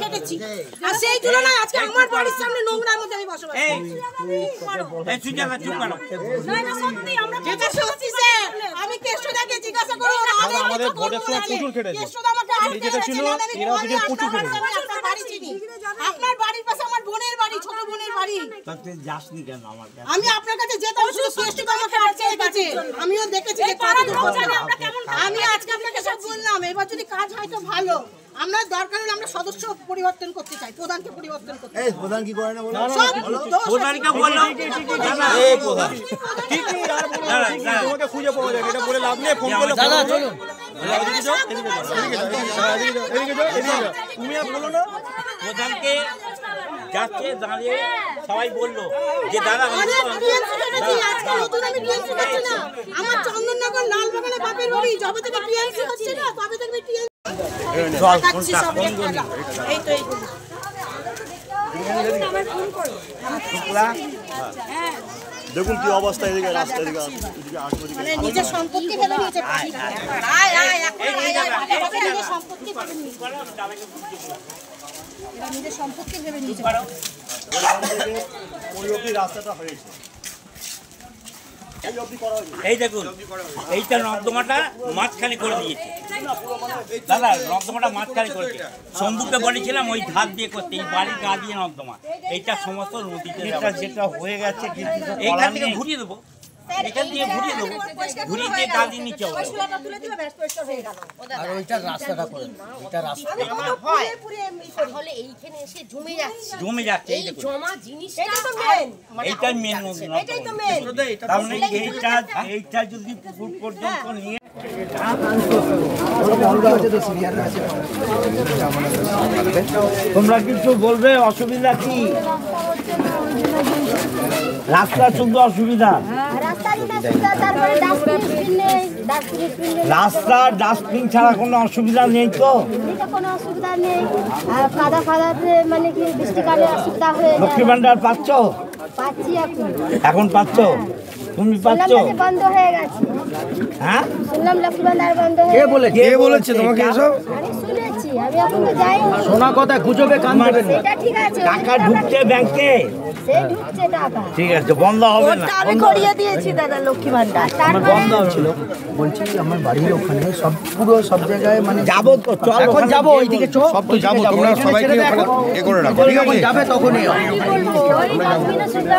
দেখেছি, আর সেই তুলনায় আজকে আমার বাড়ির সামনে নোংরার মধ্যে আমি বসবাস করছি। আমি কেষ্টদাকে জিজ্ঞাসা করব, আমাদের ভোটের সময় প্রচুর খেটেছে। কেষ্টদা আমাকে যেটা ছিল এরা ওদিকে প্রচুর খেটেছে। আপনার বাড়ির পাশে আমার বোনের বাড়ি, ছোট বোনের বাড়ি। তুই যাসনি কেন আমার কাছে? আমি আপনার কাছে যেতাম, শুধু কেষ্টদা আমাকে আটকে রেখেছে। আমিও দেখেছি যে আমি আজকে আপনাকে সব বললাম। এবার যদি কাজ হয় তো ভালো। আমরা দরকার হলে আমরা সদস্য পরিবর্তন করতে চাই, প্রধানকে পরিবর্তন করতে চাই। এই প্রধান কি করে না বলো? প্রধানকে বললাম এই প্রধান ঠিক কি আর বলো, তোমাকে খুঁজে পাওয়া যায় এটা বলে লাভ নেই। ফোন করলে দাদা চলুন, তুমি আর বলো না। প্রধানকে যাচ্ছে দাঁড়িয়ে সবাই বললো যে দাদা আমার চন্দননগর লালবাগানে বাপের বাড়ি, যবে থেকে টিএমসি হচ্ছে না তবে থেকে দেখুন কি অবস্থা, এদিকে রাস্তা মানে নিজের সম্পত্তি ফেলে নিয়েছে। নিজের সম্পত্তি ভেবে নিয়েছে। রাস্তাটা হয়েছে এই দেখুন, এইটা নর্দমাটা মাঝখানে করে দিয়েছে দাদা, নর্দমাটা মাঝখানে করেছে। শম্ভুকে বলেছিলাম ওই ধার দিয়ে করতে, এই বাড়ির গা দিয়ে নর্দমা, এইটা সমস্ত নদীতে যেটা হয়ে গেছে এইখান থেকে ঘুরিয়ে দেবো, এখান থেকে ঘুরিয়ে দেবো, ঘুরিয়ে দিয়ে গা দিয়ে নিচে হবে। আর ওইটা রাস্তাটা করে, এটা রাস্তা তাহলে এইখানে এসে জমে যাচ্ছে, জমে যাচ্ছে। এই দেখুন জমা জিনিসটা এইটাই মেন নদী, তার মানে এইটা যদি পুকুর পর্যন্ত নিয়ে তোমরা কিছু বলবে? অসুবিধা কি? রাস্তা শুধু অসুবিধা, রাস্তা ডাস্টবিন ছাড়া কোনো অসুবিধা নেই তো? কোনো অসুবিধা নেই। কাদা ফাদাতে মানে কি বৃষ্টিকালে অসুবিধা হয়ে যায়। লক্ষ্মী ভান্ডার পাচ্ছ? পাচ্ছি এখন পাচ্ছ? তুমি পাচ্ছ? বন্ধ হয়ে গেছে। হ্যাঁ শুনলাম লক্ষ্মী ভান্ডার বন্ধ হয়ে গেছে। কে বলেছে তোমাকে এসব? আমি শুনেছি, আমি এখন তো যাই। শোনা কথা গুজবে কান দেবেন না। এটা ঠিক আছে, টাকা ঢুকছে ব্যাংকে, সেই ঢুকছে টাকা। ঠিক আছে, বন্ধ হবে না। আমি করিয়ে দিয়েছি দাদা লক্ষ্মী ভান্ডার। বন্ধ হচ্ছিল। বলছি আমার বাড়ির ওখানে সব পুরো সব জায়গায় মানে যাবো তো, চল এখন যাবো ওইদিকে সব তো যাবো, তোমরা সবাইকে ওখানে এ করে রাখো, ঠিক আছে? যাবে তখনই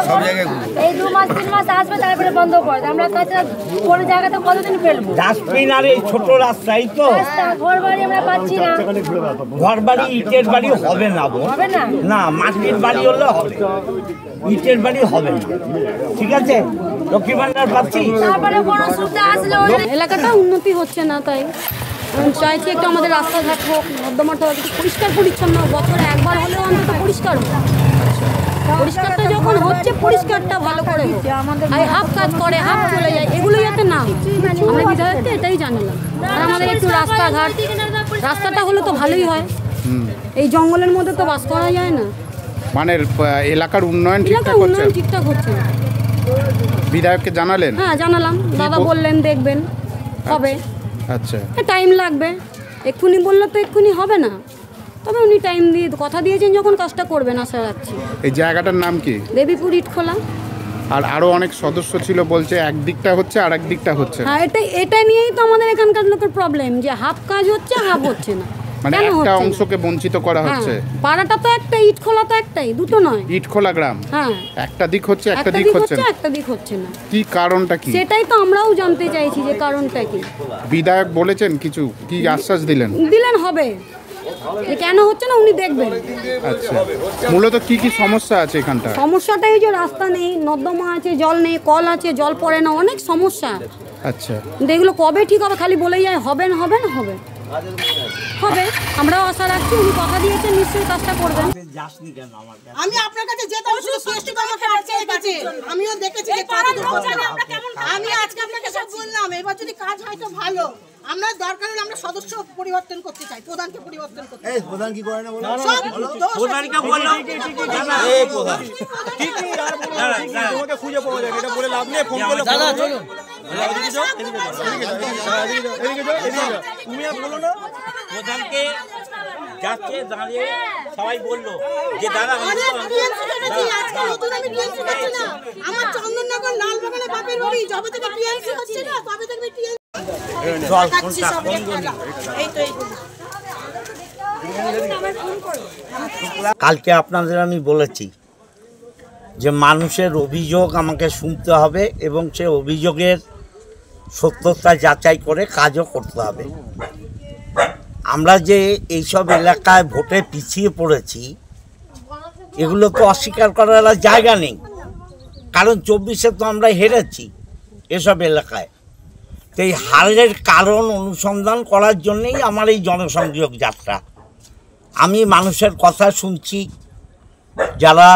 সব জায়গায় এই 2 মাস 3 মাস আসবে, তারপরে বন্ধ করে দেয়। আমরা তাছাড়া কোনো জায়গাতে কতদিন ফেলবো? ডাস্টবিন আর এই ছোট রাস্তাই তো। ঘর বাড়ি আমরা পাচ্ছি না। ঘর বাড়ি ইটের বাড়ি হবে না, হবে না। না মাটির বাড়ি হলে হবে, ইটের বাড়ি হবে না। ঠিক আছে, লক্ষ্মী ভান্ডার পাচ্ছি। তারপরে কোনো সুবিধা আসলে এলাকাটা উন্নতি হচ্ছে না, তাই চাইছি একটু আমাদের রাস্তাঘাট হোক, নর্দমাটা একটু পরিষ্কার পরিচ্ছন্ন, বছরে একবার হলেও অন্তত পরিষ্কার হোক। পরিষ্কারটা যখন হচ্ছে, পরিষ্কারটা ভালো করে হোক। আর হাফ কাজ করে, হাফ চলে যায়, এগুলো যাতে না হয়। আমরা বিধায়ককে এটাই জানালাম। আর আমাদের একটু রাস্তাঘাট, রাস্তাটা হলে তো ভালোই হয়। এই জঙ্গলের মধ্যে তো বাস করা যায় না। মানে এলাকার উন্নয়ন এলাকার উন্নয়ন ঠিকঠাক হচ্ছে না। বিধায়ককে জানালেন? হ্যাঁ জানালাম, দাদা বললেন দেখবেন, হবে। আচ্ছা, টাইম লাগবে, এক্ষুনি বললে তো এক্ষুনি হবে না, তবে উনি টাইম দিয়ে কথা দিয়েছেন, যখন কাজটা করবেন আশা রাখছি। এই জায়গাটার নাম কি? দেবীপুর ইটখোলা। আর আরো অনেক সদস্য ছিল বলছে একদিকটা হচ্ছে আর একদিকটা হচ্ছে। হ্যাঁ, এটা নিয়েই তো আমাদের এখানকার লোকের প্রবলেম, যে হাফ কাজ হচ্ছে, হাফ হচ্ছে না। মানে একটা অংশকে বঞ্চিত করা হচ্ছে। পাড়াটা তো একটাই, ইটখোলা তো একটাই, দুটো নয়। ইটখোলা গ্রাম, হ্যাঁ, একটা দিক হচ্ছে, একটা দিক হচ্ছে না। একটা দিক হচ্ছে না, কি কারণটা কি? সেটাই তো আমরাও জানতে চাইছি যে কারণটা কি। বিধায়ক বলেছেন কিছু, কি আশ্বাস দিলেন? হবে, কেন হচ্ছে না উনি দেখবেন। আচ্ছা, মূলত কি কি সমস্যা আছে এখানটা? সমস্যাটাই যে রাস্তা নেই, নর্দমা আছে, জল নেই, কল আছে, জল পড়ে না, অনেক সমস্যা। আচ্ছা, এগুলো কবে ঠিক হবে? খালি বলেই যায় হবে না, হবে না, হবে হবে। আমরাও আশা রাখছি, উনি কথা দিয়েছেন, নিশ্চয়ই কাজটা করবেন। আমি আপনার কাছে যেতাম, শুধু কেষ্টদা আমাকে আটকে রেখেছে। আমিও দেখেছি যে আমি আজকে আপনাকে সব বললাম। এবার যদি কাজ হয় তো ভালো। আমরা দরকার হলে আমরা সদস্য পরিবর্তন করতে চাই, প্রধানকে পরিবর্তন করতে চাই। এই প্রধান কি করে না বলো? প্রধানকে বললাম এই প্রধান ঠিক কি আর বলো, তোমাকে খুঁজে পাওয়া যায় এটা বলে লাভ নেই। ফোন করলে দাদা চলুন, তুমি আর বলো না। প্রধানকে যাচ্ছে দাঁড়িয়ে সবাই বললো যে দাদা অনেক টিএমসি করেছি, আজকে নতুন আমি টিএমসি করছি না। আমার চন্দননগর লালবাগানে বাপের বাড়ি, যবে থেকে টিএমসি হচ্ছে না তবে থেকে টিএমসি চল কোনটা কোন জন্য এই তো এইগুলো। কালকে আপনাদের আমি বলেছি যে মানুষের অভিযোগ আমাকে শুনতে হবে এবং সে অভিযোগের সত্যতা যাচাই করে কাজও করতে হবে। আমরা যে এইসব এলাকায় ভোটে পিছিয়ে পড়েছি এগুলো তো অস্বীকার করার আর জায়গা নেই, কারণ 24-এ তো আমরা হেরেছি এসব এলাকায়। তো এই হারের কারণ অনুসন্ধান করার জন্যেই আমার এই জনসংযোগ যাত্রা। আমি মানুষের কথা শুনছি, যারা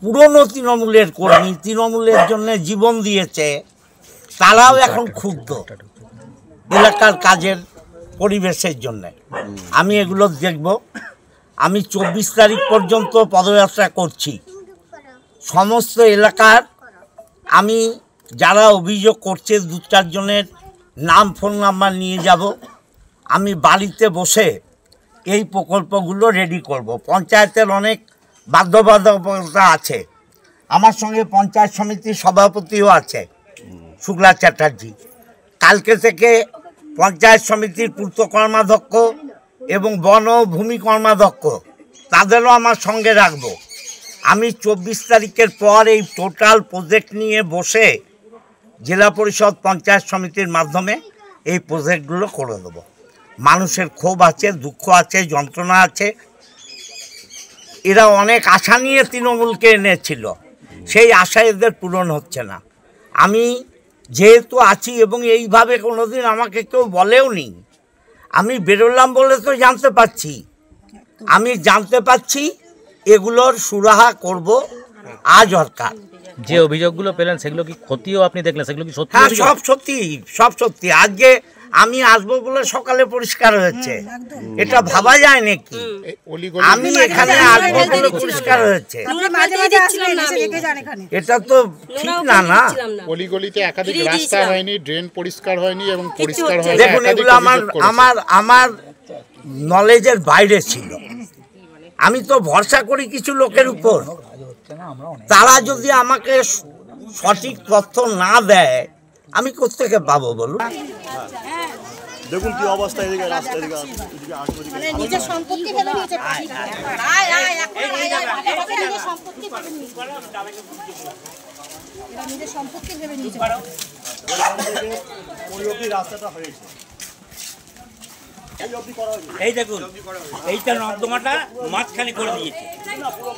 পুরনো তৃণমূলের কর্মী, তৃণমূলের জন্য জীবন দিয়েছে, তারাও এখন ক্ষুব্ধ এলাকার কাজের পরিবেশের জন্য। আমি এগুলো দেখব। আমি 24 তারিখ পর্যন্ত পদযাত্রা করছি। সমস্ত এলাকার আমি যারা অভিযোগ করছে 2-4 জনের নাম ফোন নাম্বার নিয়ে যাব। আমি বাড়িতে বসে এই প্রকল্পগুলো রেডি করব। পঞ্চায়েতের অনেক বাধ্যবাধকতা আছে, আমার সঙ্গে পঞ্চায়েত সমিতির সভাপতিও আছে শুক্লা চ্যাটার্জি। কালকে থেকে পঞ্চায়েত সমিতির পূর্ত কর্মাধ্যক্ষ এবং বন ও ভূমি কর্মাধ্যক্ষ তাদেরও আমার সঙ্গে রাখব। আমি 24 তারিখের পর এই টোটাল প্রজেক্ট নিয়ে বসে জেলা পরিষদ পঞ্চায়েত সমিতির মাধ্যমে এই প্রজেক্টগুলো করে দেব। মানুষের ক্ষোভ আছে, দুঃখ আছে, যন্ত্রণা আছে। এরা অনেক আশা নিয়ে তৃণমূলকে এনেছিল, সেই আশা এদের পূরণ হচ্ছে না। আমি যেহেতু আছি এবং এইভাবে কোনোদিন আমাকে কেউ বলেও নি, আমি বেরোলাম বলে তো জানতে পারছি। আমি জানতে পারছি এগুলোর সুরাহা করব আজ দরকার। যে অভিযোগগুলো পেলেন সেগুলো কি ক্ষতিও আপনি দেখলেন, সেগুলো কি সত্যি? হ্যাঁ, সব সত্যি, সব সত্যি। আজকে আমি আসবো বলে সকালে পরিষ্কার হয়েছে, এটা ভাবা যায় নাকি? আমি এখানে আসবো বলে পরিষ্কার হয়েছে, এটা তো ঠিক না। না, অলিগলিতে একাধিক রাস্তা হয়নি, ড্রেন পরিষ্কার হয়নি এবং পরিষ্কার হয়নি। দেখুন, এগুলো আমার নলেজের বাইরে ছিল। আমি তো ভরসা করি কিছু লোকের উপর, তারা যদি আমাকে সঠিক তথ্য না দেয় আমি কোত্থেকে পাবো বলুন? দেখুন কি অবস্থা, এদিকে রাস্তা, এদিকে মানে নিজের সম্পত্তি ভেবে নিয়েছে। নিজের সম্পত্তি ভেবে নিয়েছে। এরা নিজের সম্পত্তি ভেবে নিয়েছে। রাস্তাটা হয়েছে, এই দেখুন, এইটা নর্দমাটা মাঝখানে করে দিয়েছে।